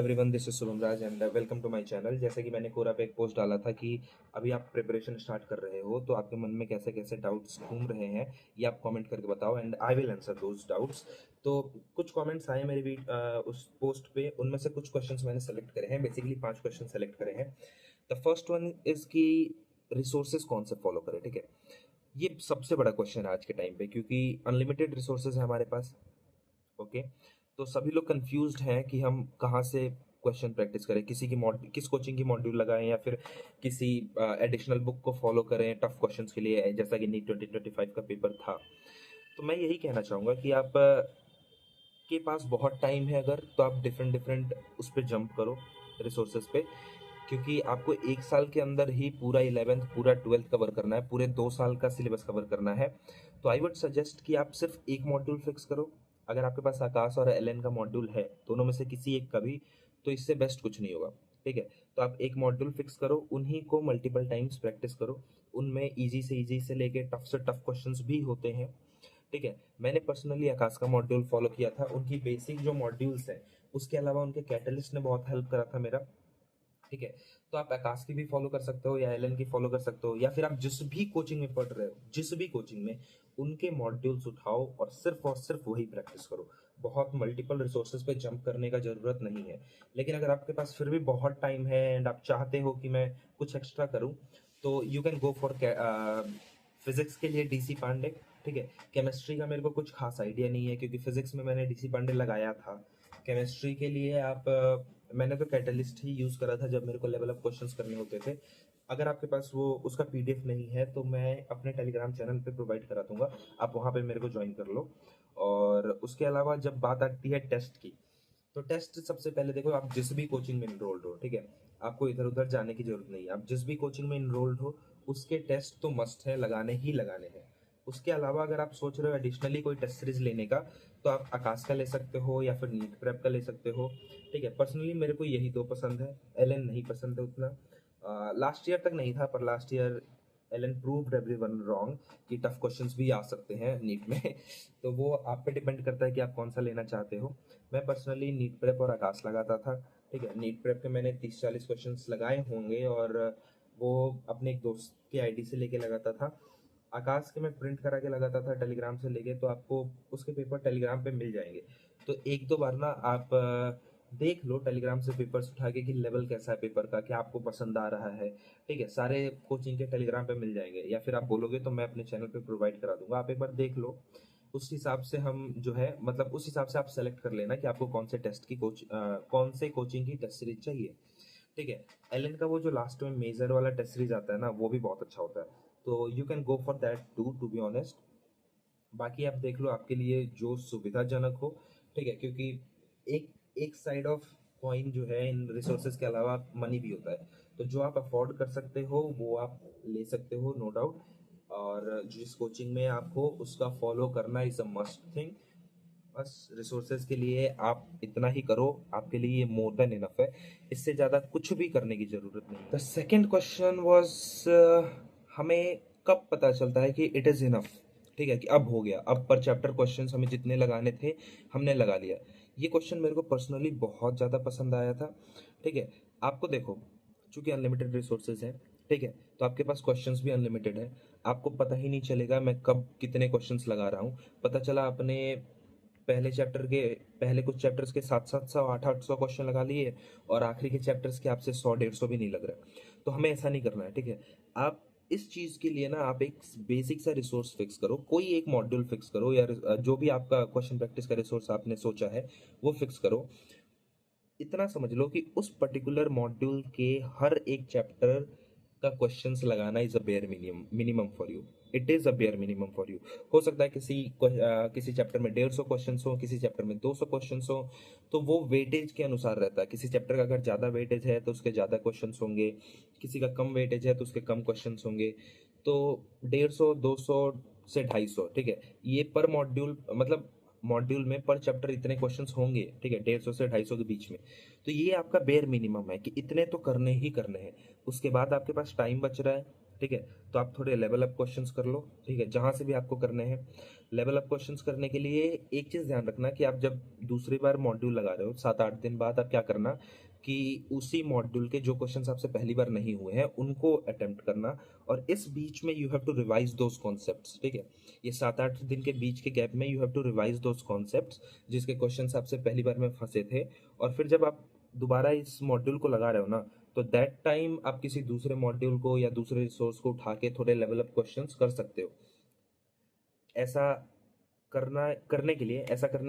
Everyone, this is Shubham Raj and welcome to my channel. जैसे कि मैंने कोरा पे एक पोस्ट डाला था कि अभी आप प्रिपरेशन स्टार्ट कर रहे हो तो आपके मन में कैसे कैसे डाउट्स घूम रहे हैं, ये आप कमेंट करके बताओ and I will answer those doubts. तो कुछ कमेंट्स आए मेरे उस पोस्ट पे, उनमें से कुछ क्वेश्चंस मैंने सेलेक्ट करे हैं। बेसिकली 5 क्वेश्चन सेलेक्ट करे हैं। द फर्स्ट वन इज कि रिसोर्सेज कौन से फॉलो करें। ठीक है, ये सबसे बड़ा क्वेश्चन है आज के टाइम पे, क्योंकि अनलिमिटेड रिसोर्सेज है हमारे पास। ओके, तो सभी लोग कंफ्यूज्ड हैं कि हम कहाँ से क्वेश्चन प्रैक्टिस करें, किस कोचिंग की मॉड्यूल लगाएं या फिर किसी एडिशनल बुक को फॉलो करें टफ क्वेश्चंस के लिए, जैसा कि नीट 2025 का पेपर था। तो मैं यही कहना चाहूँगा कि आप के पास बहुत टाइम है अगर, तो आप डिफरेंट डिफरेंट उस पर जंप करो रिसोर्सेज पे, क्योंकि आपको 1 साल के अंदर ही पूरा 11th पूरा 12th कवर करना है, पूरे 2 साल का सिलेबस कवर करना है। तो आई वुड सजेस्ट कि आप सिर्फ एक मॉड्यूल फिक्स करो। अगर आपके पास आकाश और एलएन का मॉड्यूल है, दोनों में से किसी एक का भी, तो इससे बेस्ट कुछ नहीं होगा। ठीक है, तो आप एक मॉड्यूल फिक्स करो, उन्हीं को मल्टीपल टाइम्स प्रैक्टिस करो। उनमें इजी से लेके टफ से टफ क्वेश्चंस भी होते हैं। ठीक है, मैंने पर्सनली आकाश का मॉड्यूल फॉलो किया था। उनकी बेसिक जो मॉड्यूल्स हैं, उसके अलावा उनके कैटलिस्ट ने बहुत हेल्प करा था मेरा। ठीक है, तो आप आकाश की भी फॉलो कर सकते हो या एलन की फॉलो कर सकते हो, या फिर आप जिस भी कोचिंग में पढ़ रहे हो, जिस भी कोचिंग में, उनके मॉड्यूल्स उठाओ और सिर्फ वही प्रैक्टिस करो। बहुत मल्टीपल रिसोर्सेज पे जंप करने का जरूरत नहीं है। लेकिन अगर आपके पास फिर भी बहुत टाइम है एंड आप चाहते हो कि मैं कुछ एक्स्ट्रा करूं, तो you can go for physics के लिए डीसी पांडे। ठीक है, केमिस्ट्री का मेरे को कुछ खास आइडिया नहीं है, क्योंकि फिजिक्स में मैंने डीसी पांडे लगाया था। केमिस्ट्री के लिए आप मैंने तो कैटलिस्ट ही यूज़ करा था जब मेरे को लेवल अप क्वेश्चंस करने होते थे। अगर आपके पास वो उसका पीडीएफ नहीं है, तो मैं अपने टेलीग्राम चैनल पे प्रोवाइड करा दूंगा, आप वहाँ पे मेरे को ज्वाइन कर लो। और उसके अलावा जब बात आती है टेस्ट की, तो टेस्ट सबसे पहले देखो, आप जिस भी कोचिंग में इनरोल्ड हो, ठीक है, आपको इधर उधर जाने की जरूरत नहीं है। आप जिस भी कोचिंग में इनरोल्ड हो, उसके टेस्ट तो मस्ट है, लगाने ही लगाने हैं। उसके अलावा अगर आप सोच रहे हो एडिशनली कोई टेस्ट सीरीज लेने का, तो आप आकाश का ले सकते हो या फिर नीट प्रेप का ले सकते हो। ठीक है, पर्सनली मेरे को यही दो पसंद है, एलएन नहीं पसंद है उतना। लास्ट ईयर तक नहीं था, पर last year Allen proved everyone wrong कि टफ क्वेश्चंस भी आ सकते हैं नीट में। तो वो आप पे डिपेंड करता है कि आप कौन सा लेना चाहते हो। मैं पर्सनली नीट प्रेप और आकाश लगाता था। ठीक है, नीट प्रेप के मैंने 30-40 क्वेश्चंस लगाए होंगे, और वो अपने एक दोस्त की आईडी से लेके लगाता था। आकाश के मैं प्रिंट करा के लगाता था टेलीग्राम से लेके, तो आपको उसके पेपर टेलीग्राम पे मिल जाएंगे। तो एक दो बार ना आप देख लो टेलीग्राम से पेपर्स उठा के कि लेवल कैसा है पेपर का, क्या आपको पसंद आ रहा है। ठीक है, सारे कोचिंग के टेलीग्राम पे मिल जाएंगे, या फिर आप बोलोगे तो मैं अपने चैनल पे प्रोवाइड करा दूंगा। आप एक बार देख लो, उस हिसाब से हम जो है, मतलब उस हिसाब से आप सेलेक्ट कर लेना कि आपको कौन से कोचिंग की टेस्ट सीरीज चाहिए। ठीक है, एलन का वो जो लास्ट में मेजर वाला टेस्ट सीरीज आता है ना, वो भी बहुत अच्छा होता है। तो you can go for that to be honest. बाकी आप देख लो आपके लिए जो सुविधाजनक हो। ठीक है, क्योंकि एक एक साइड ऑफ कॉइन जो है, इन रिसोर्सेज के अलावा मनी भी होता है। तो जो आप अफोर्ड कर सकते हो वो आप ले सकते हो, नो डाउट। और जिस कोचिंग में आप हो उसका फॉलो करना इज अ मस्ट थिंग। बस रिसोर्सेज के लिए आप इतना ही करो, आपके लिए ये मोर देन इनफ है। इससे ज़्यादा कुछ भी करने की ज़रूरत नहीं। द सेकेंड क्वेश्चन वॉज, हमें कब पता चलता है कि इट इज़ इनफ। ठीक है, कि अब हो गया, अब पर चैप्टर क्वेश्चंस हमें जितने लगाने थे हमने लगा लिया। ये क्वेश्चन मेरे को पर्सनली बहुत ज़्यादा पसंद आया था। ठीक है, आपको देखो, चूंकि अनलिमिटेड रिसोर्सेज है, ठीक है, तो आपके पास क्वेश्चंस भी अनलिमिटेड है। आपको पता ही नहीं चलेगा मैं कब कितने क्वेश्चंस लगा रहा हूँ। पता चला अपने पहले चैप्टर के पहले कुछ चैप्टर्स के 700-700 800-800 क्वेश्चन लगा लिए, और आखिरी के चैप्टर्स के आपसे 100-150 भी नहीं लग रहा। तो हमें ऐसा नहीं करना है। ठीक है, आप इस चीज के लिए ना आप एक बेसिक सा रिसोर्स फिक्स करो, कोई एक मॉड्यूल फिक्स करो, या जो भी आपका क्वेश्चन प्रैक्टिस का रिसोर्स आपने सोचा है वो फिक्स करो। इतना समझ लो कि उस पर्टिकुलर मॉड्यूल के हर एक चैप्टर का क्वेश्चंस लगाना is a bare minimum for you. It is a bare minimum for you. हो सकता है किसी चैप्टर में 150 क्वेश्चंस हो, किसी चैप्टर में 200 क्वेश्चंस हो। तो वो वेटेज के अनुसार रहता है। किसी चैप्टर का अगर ज़्यादा वेटेज है तो उसके ज़्यादा क्वेश्चंस होंगे, किसी का कम वेटेज है तो उसके कम क्वेश्चंस होंगे। तो 150, 200 से 250, ठीक है, ये पर मॉड्यूल, मतलब मॉड्यूल में पर चैप्टर इतने क्वेश्चंस होंगे। ठीक है, 150 से 250 के बीच में। तो ये आपका बेयर मिनिमम है कि इतने तो करने ही करने हैं। उसके बाद आपके पास टाइम बच रहा है। ठीक है। तो आप थोड़े लेवल अप क्वेश्चंस कर लो, ठीक है, जहां से भी आपको करने हैं। लेवल अप क्वेश्चंस करने के लिए एक चीज ध्यान रखना कि आप जब दूसरी बार मॉड्यूल लगा रहे हो 7-8 दिन बाद, आप क्या करना कि उसी मॉड्यूल के जो क्वेश्चंस आपसे पहली बार नहीं हुए हैं उनको अटेम्प्ट करना, और इस बीच में you have to revise those concepts, ठीक है। ये 7-8 दिन के बीच के गैप में you have to revise those concepts जिसके क्वेश्चंस आपसे पहली बार में फंसे थे, और फिर जब आप दोबारा इस मॉड्यूल को लगा रहे हो ना, तो दैट टाइम आप किसी दूसरे मॉड्यूल को या दूसरे रिसोर्स को उठा के थोड़े लेवल अप क्वेश्चंस कर सकते हो। ऐसा करने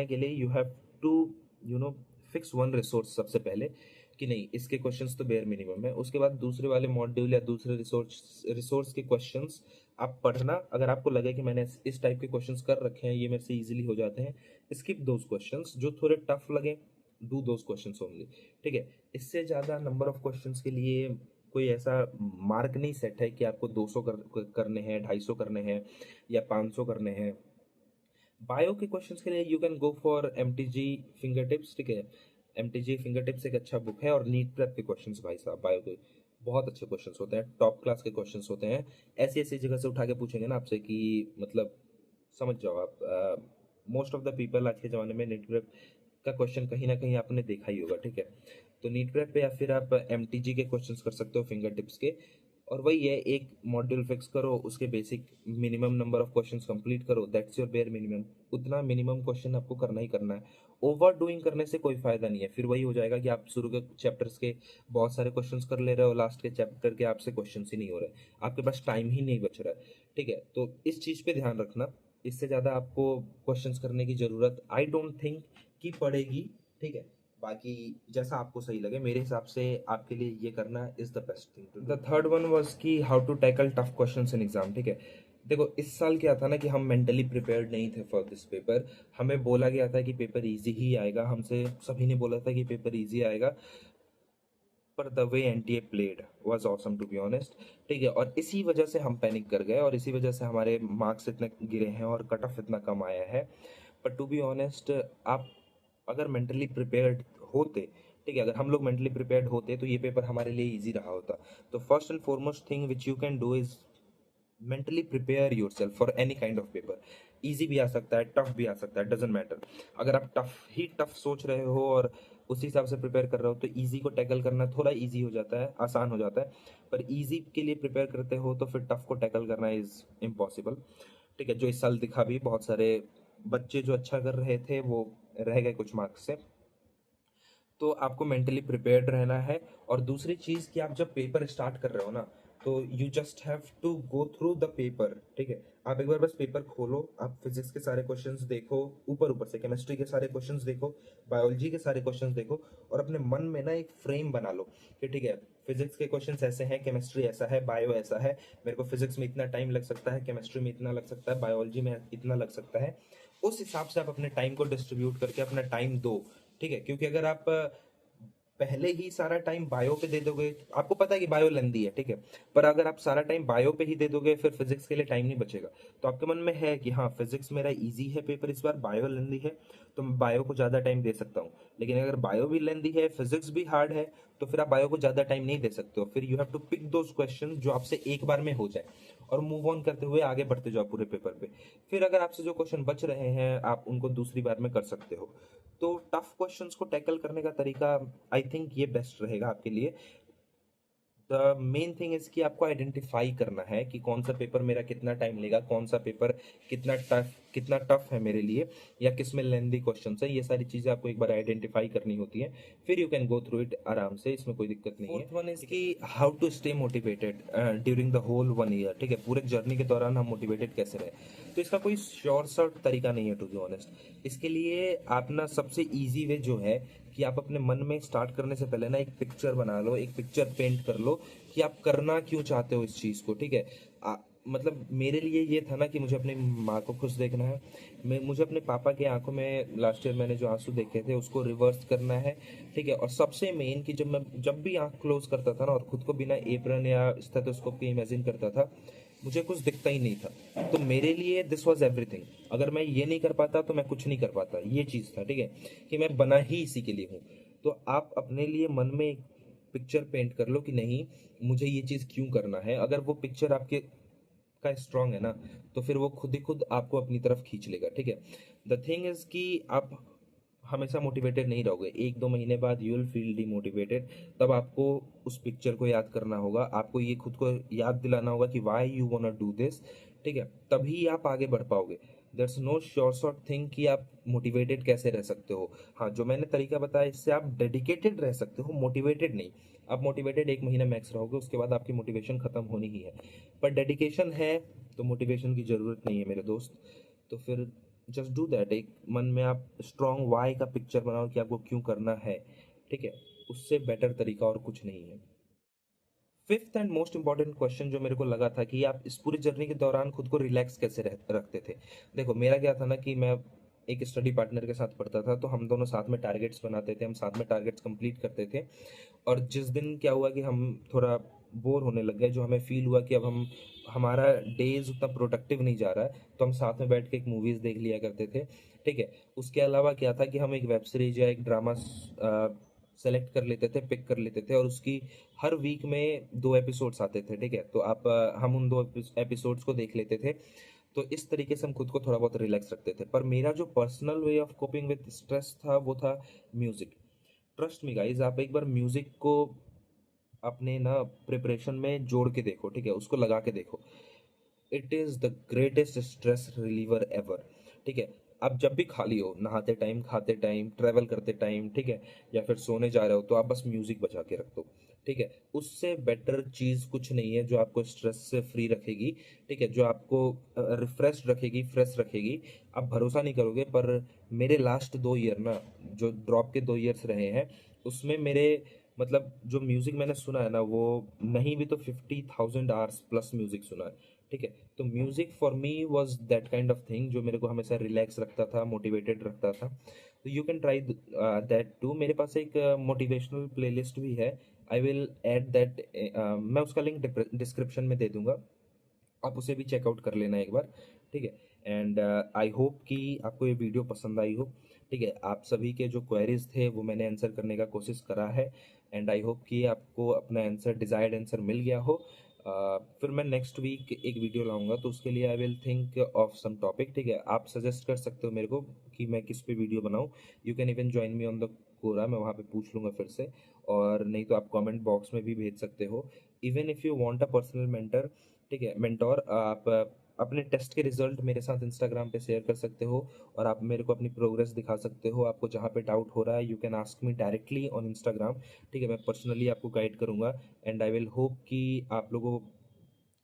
के लिए you have to you know fix one resource सबसे पहले, कि नहीं इसके क्वेश्चंस तो बेयर मिनिमम है। उसके बाद दूसरे वाले मॉड्यूल या दूसरे रिसोर्स के क्वेश्चंस आप पढ़ना। अगर आपको लगे कि मैंने इस टाइप के क्वेश्चंस कर रखे हैं, ये मेरे से इजीली हो जाते हैं, स्किप दोज क्वेश्चंस। जो थोड़े टफ लगे, डू दोज क्वेश्चंस ओनली, ठीक है। इससे ज़्यादा नंबर ऑफ क्वेश्चंस के लिए कोई ऐसा मार्क नहीं सेट है कि आपको 200 करने हैं, 250 करने हैं या 500 करने हैं। बायो के क्वेश्चंस के लिए you can go for MTG finger tips, ठीक है। एमटीजी फिंगर टिप्स एक अच्छा बुक है, और नीट प्रेप के क्वेश्चंस भाई साहब बायो के बहुत अच्छे क्वेश्चंस होते हैं, टॉप क्लास के क्वेश्चंस होते हैं। ऐसी ऐसी जगह से उठा के पूछेंगे ना आपसे कि मतलब समझ जाओ आप। मोस्ट ऑफ द पीपल आज के ज़माने में नीट प्रेप का क्वेश्चन कहीं ना कहीं आपने देखा ही होगा, ठीक है। तो नीट प्रेप पे या फिर आप एमटीजी के क्वेश्चंस कर सकते हो फिंगर टिप्स के। और वही है, एक मॉड्यूल फिक्स करो, उसके basic minimum number of questions complete करो, दैट्स योर बेयर मिनिमम। उतना मिनिमम क्वेश्चन आपको करना ही करना है। ओवर डूइंग करने से कोई फायदा नहीं है, फिर वही हो जाएगा कि आप शुरू के चैप्टर्स के बहुत सारे क्वेश्चंस कर ले रहे हो, लास्ट के चैप्टर के आपसे क्वेश्चंस ही नहीं हो रहे, आपके पास टाइम ही नहीं बच रहा है, ठीक है। तो इस चीज़ पे ध्यान रखना। इससे ज़्यादा आपको क्वेश्चंस करने की ज़रूरत आई डोंट थिंक कि पड़ेगी, ठीक है। बाकी जैसा आपको सही लगे, मेरे हिसाब से आपके लिए ये करना is the best thing to do. The third one was कि how to tackle tough questions in exam, ठीक है। देखो इस साल क्या था ना कि हम मेंटली प्रिपेयर्ड नहीं थे फॉर दिस पेपर। हमें बोला गया था कि पेपर इजी ही आएगा, हमसे सभी ने बोला था कि पेपर इजी आएगा, पर the way NTA played was awesome to be honest, ठीक है। और इसी वजह से हम पैनिक कर गए, और इसी वजह से हमारे मार्क्स इतने गिरे हैं और कट ऑफ इतना कम आया है। पर टू बी ऑनेस्ट, आप अगर मेंटली प्रिपेयर्ड होते, ठीक है, अगर हम लोग मेंटली प्रिपेयर्ड होते तो ये पेपर हमारे लिए इजी रहा होता। तो first and foremost thing which you can do is mentally prepare your self for any kind of paper. Easy भी आ सकता है, टफ भी आ सकता है, डजेंट मैटर। अगर आप टफ सोच रहे हो और उसी हिसाब से प्रिपेयर कर रहे हो, तो ईजी को टैकल करना थोड़ा ईजी हो जाता है, आसान हो जाता है। पर ईजी के लिए प्रिपेयर करते हो तो फिर टफ को टैकल करना इज इम्पॉसिबल, ठीक है। जो इस साल दिखा भी, बहुत सारे बच्चे जो अच्छा कर रहे थे वो रह गए कुछ मार्क्स से। तो आपको मेंटली प्रिपेयर्ड रहना है। और दूसरी चीज़ कि आप जब पेपर स्टार्ट कर रहे हो ना, तो you just have to go through the paper, ठीक है। आप एक बार बस पेपर खोलो, आप फिजिक्स के सारे क्वेश्चंस देखो, ऊपर ऊपर से केमिस्ट्री के सारे क्वेश्चंस देखो, बायोलॉजी के सारे क्वेश्चंस देखो, और अपने मन में ना एक फ्रेम बना लो कि ठीक है, फिजिक्स के क्वेश्चंस ऐसे हैं, केमिस्ट्री ऐसा है, बायो ऐसा है, मेरे को फिजिक्स में इतना टाइम लग सकता है, केमिस्ट्री में इतना लग सकता है, बायोलॉजी में इतना लग सकता है। उस हिसाब से आप अपने टाइम को डिस्ट्रीब्यूट करके अपना टाइम दो, ठीक है। क्योंकि अगर आप पहले ही सारा टाइम बायो पे दे दोगे, आपको पता है कि बायो लेंदी है, ठीक है, पर अगर आप सारा टाइम बायो पे ही दे दोगे, फिर फिजिक्स के लिए टाइम नहीं बचेगा। तो आपके मन में है कि हाँ फिजिक्स मेरा इजी है पेपर इस बार, बायो लेंदी है, तो मैं बायो को ज़्यादा टाइम दे सकता हूँ। लेकिन अगर बायो भी लेंदी है, फिजिक्स भी हार्ड है, तो फिर आप बायो को ज़्यादा टाइम नहीं दे सकते हो। फिर you have to pick those question जो आपसे एक बार में हो जाए, और मूव ऑन करते हुए आगे बढ़ते जाओ पूरे पेपर पे। फिर अगर आपसे जो क्वेश्चन बच रहे हैं, आप उनको दूसरी बार में कर सकते हो। तो टफ क्वेश्चंस को टैकल करने का तरीका आई थिंक ये बेस्ट रहेगा आपके लिए। द मेन थिंग इज कि आपको आइडेंटिफाई करना है कि कौन सा पेपर मेरा कितना टाइम लेगा, कौन सा पेपर कितना टफ है मेरे लिए, या किस में लेंदी क्वेश्चन है। ये सारी चीज़ें आपको एक बार आइडेंटिफाई करनी होती है, फिर you can go through it आराम से, इसमें कोई दिक्कत नहीं है। फोर्थ वन इज कि how to stay motivated during the whole 1 year, ठीक है। पूरे जर्नी के दौरान हम मोटिवेटेड कैसे रहे, तो इसका कोई श्योर शॉर्ट तरीका नहीं है टू बी ऑनेस्ट। इसके लिए आप ना सबसे ईजी वे जो है कि आप अपने मन में स्टार्ट करने से पहले ना एक पिक्चर बना लो, एक पिक्चर पेंट कर लो कि आप करना क्यों चाहते हो इस चीज़ को, ठीक है। मतलब मेरे लिए ये था ना कि मुझे अपनी माँ को खुश देखना है, मुझे अपने पापा की आंखों में लास्ट ईयर मैंने जो आंसू देखे थे उसको रिवर्स करना है, ठीक है। और सबसे मेन कि जब भी आंख क्लोज करता था ना और खुद को बिना एप्रन या स्टेथोस्कोप के इमेजिन करता था, मुझे कुछ दिखता ही नहीं था। तो मेरे लिए दिस वॉज एवरीथिंग। अगर मैं ये नहीं कर पाता तो मैं कुछ नहीं कर पाता, ये चीज़ था, ठीक है, कि मैं बना ही इसी के लिए हूँ। तो आप अपने लिए मन में पिक्चर पेंट कर लो कि नहीं मुझे ये चीज़ क्यों करना है। अगर वो पिक्चर आपके का स्ट्रांग है ना, तो फिर वो खुद ही खुद आपको अपनी तरफ खींच लेगा, ठीक है। द थिंग इज कि आप हमेशा मोटिवेटेड नहीं रहोगे, 1-2 महीने बाद यू विल फील डिमोटिवेटेड। तब आपको उस पिक्चर को याद करना होगा, आपको ये खुद को याद दिलाना होगा कि why you want to do this, ठीक है। तभी आप आगे बढ़ पाओगे। That's no sure short thing कि आप मोटिवेटेड कैसे रह सकते हो। हाँ, जो मैंने तरीका बताया इससे आप डेडिकेटेड रह सकते हो, मोटिवेटेड नहीं। आप मोटिवेटेड 1 महीना मैक्स रहोगे, उसके बाद आपकी मोटिवेशन खत्म होनी ही है। पर डेडिकेशन है तो मोटिवेशन की ज़रूरत नहीं है मेरे दोस्त। तो फिर जस्ट डू दैट। एक मन में आप स्ट्रॉन्ग वाई का पिक्चर बनाओ कि आपको क्यों करना है, ठीक है। उससे बेटर तरीका और कुछ नहीं है। Fifth and most important question जो मेरे को लगा था कि आप इस पूरी जर्नी के दौरान खुद को रिलैक्स कैसे रखते थे। देखो मेरा क्या था ना कि मैं एक स्टडी पार्टनर के साथ पढ़ता था, तो हम दोनों साथ में टारगेट्स बनाते थे, हम साथ में टारगेट्स कंप्लीट करते थे। और जिस दिन क्या हुआ कि हम थोड़ा बोर होने लग गए, जो हमें फील हुआ कि अब हम हमारा डेज उतना प्रोडक्टिव नहीं जा रहा है, तो हम साथ में बैठ के एक मूवीज़ देख लिया करते थे, ठीक है। उसके अलावा क्या था कि हम एक वेब सीरीज या एक ड्रामा सेलेक्ट कर लेते थे, पिक कर लेते थे, और उसकी हर वीक में 2 एपिसोड्स आते थे, ठीक है। तो आप हम उन 2 एपिसोड्स को देख लेते थे। तो इस तरीके से हम खुद को थोड़ा बहुत रिलैक्स रखते थे। पर मेरा जो personal way of coping with stress था वो था म्यूज़िक। ट्रस्ट मी गाइज, आप एक बार म्यूज़िक को अपने ना प्रिपरेशन में जोड़ के देखो, ठीक है, उसको लगा के देखो। It is the greatest stress reliever ever, ठीक है। आप जब भी खाली हो, नहाते टाइम, खाते टाइम, ट्रैवल करते टाइम, ठीक है, या फिर सोने जा रहे हो, तो आप बस म्यूजिक बजा के रख दो, ठीक है। उससे बेटर चीज़ कुछ नहीं है जो आपको स्ट्रेस से फ्री रखेगी, ठीक है, जो आपको रिफ्रेश रखेगी, फ्रेश रखेगी। आप भरोसा नहीं करोगे, पर मेरे लास्ट 2 ईयर ना, जो ड्रॉप के 2 ईयर्स रहे हैं, उसमें मेरे मतलब जो म्यूज़िक मैंने सुना है ना, वो नहीं भी तो 50,000 आवर्स प्लस म्यूज़िक सुना है, ठीक है। तो music for me was that kind of thing जो मेरे को हमेशा रिलैक्स रखता था, मोटिवेटेड रखता था। तो you can try that too. मेरे पास एक मोटिवेशनल प्लेलिस्ट भी है, आई विल ऐड दैट। मैं उसका लिंक डिस्क्रिप्शन में दे दूंगा, आप उसे भी चेकआउट कर लेना एक बार, ठीक है। एंड आई होप कि आपको ये वीडियो पसंद आई हो, ठीक है। आप सभी के जो क्वेरीज थे वो मैंने आंसर करने का कोशिश करा है, एंड आई होप कि आपको अपना आंसर, डिज़ायर्ड आंसर मिल गया हो। फिर मैं नेक्स्ट वीक एक वीडियो लाऊंगा, तो उसके लिए I will think of some topic, ठीक है। आप सजेस्ट कर सकते हो मेरे को कि मैं किस पे वीडियो बनाऊं। You can even join me on the Quora, मैं वहाँ पे पूछ लूँगा फिर से। और नहीं तो आप कमेंट बॉक्स में भी भेज सकते हो। Even if you want a personal mentor, ठीक है, मेंटोर, आप अपने टेस्ट के रिजल्ट मेरे साथ इंस्टाग्राम पे शेयर कर सकते हो, और आप मेरे को अपनी प्रोग्रेस दिखा सकते हो। आपको जहाँ पे डाउट हो रहा है, you can ask me directly on Instagram, ठीक है। मैं पर्सनली आपको गाइड करूँगा, एंड आई विल होप कि आप लोगों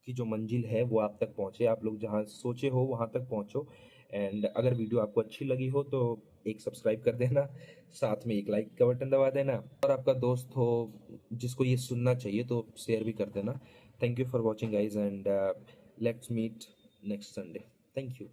की जो मंजिल है वो आप तक पहुँचे, आप लोग जहाँ सोचे हो वहाँ तक पहुँचो। एंड अगर वीडियो आपको अच्छी लगी हो तो एक सब्सक्राइब कर देना, साथ में एक लाइक का बटन दबा देना, और आपका दोस्त हो जिसको ये सुनना चाहिए तो शेयर भी कर देना। Thank you for watching guys, and let's meet next Sunday. Thank you.